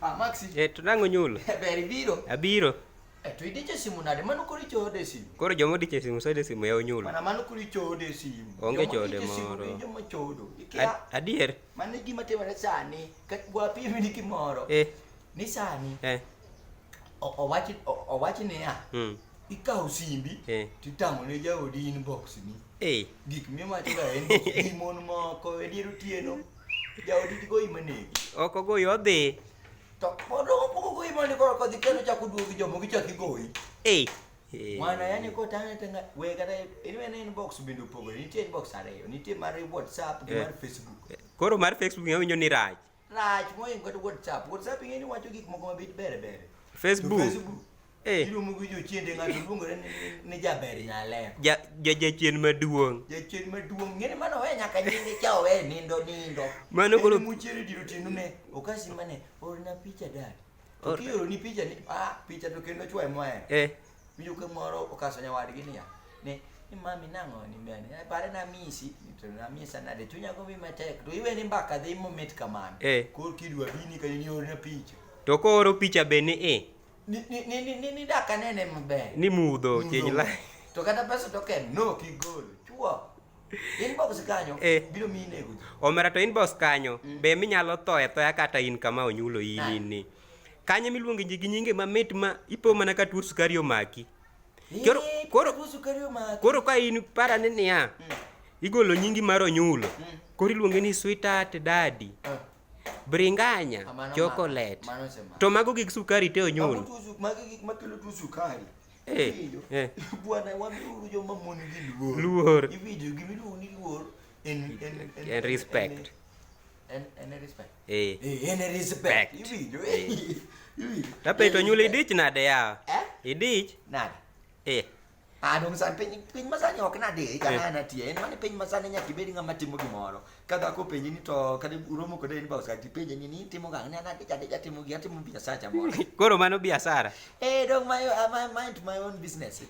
Maxi. To nango nyulo. Beri biro. Abiro. To idiche simu nade mano kuri chode simu. Koro jomo diche simu sode simu ya onyulo. Mana mano kuri chode simu. Onge chode moro. Jomo chodo. Ikia. Adier. Mano gima timore sani. Gwa pimi ni kimoro. Ni sani. Owachi ne ya. Ikaw simbi. Titamo ne jaodi inbox ni. Gik mimacho ga inbox ni mon moko edier otieno. Jaodi digo imanegi. Oko goyo odhi. To podo go imani koro kodhi kendo chako duogi jomo gichaki goyi. Wana yani ko tane tanga we kata in inbox bindu pogo nitie inbox ariyo nitie mar WhatsApp gi mar Facebook. Koro mar Facebook ngawinjo ni rach. Rach moingo to WhatsApp ingeni wacho gik moko mabit bere. Facebook. Iluongo gi jochiende ng'ato luongore ni jaber nyale. Jachien maduong'. Jachien maduong'. Ngene mano we nyaka nyinge cha we nindo. Mano koro muchiere diro tinu ne. Okasi mane orna picha dad. Okioro ni picha ni picha to kendo chwa moe. Miyo ke moro okaso nyawadgi niya. Ni mami nango ni mbani. Pare na misi, to na misa na de chunya go mi matek. To iwe ni mbaka dhi moment kamano. Kor kidwa bini ka ni orna picha. To koro picha bene Ni daka nene maber. Ni mudho chenyla. To kata pesa to ken no kigolo. Chua. Inbox kanyo biro minego. Omera to inbox kanyo be minyalo toya kata in kama onyulo ini. Kanyo miluongo gi nyinge mamit ma ipo mana ka tuo sukari omaki. Koro ka in para ni niya. Igolo nyingi mar onyulo. Koro iluonge ni sweetheart daddy. Bringanya, chocolate. To mago gik sukari te onyulo. Mago gik makelo tuo sukari. Bwana wamiuru joma mon gi luor. Iwijo gimiluongo ni luor en respect. En respect. En respect. Iwijo. Tapi to nyulo idich nade ya? Idich? Nade? Dong san piny masani ok nade kana tie en mane piny masani nyaka ibed ng'ama timo gimoro kada ko penji ni to kada uromo kode inbox ka penji ni timo ga ne nade kada timo gi atimo biashara moro koro mano biashara dong my own business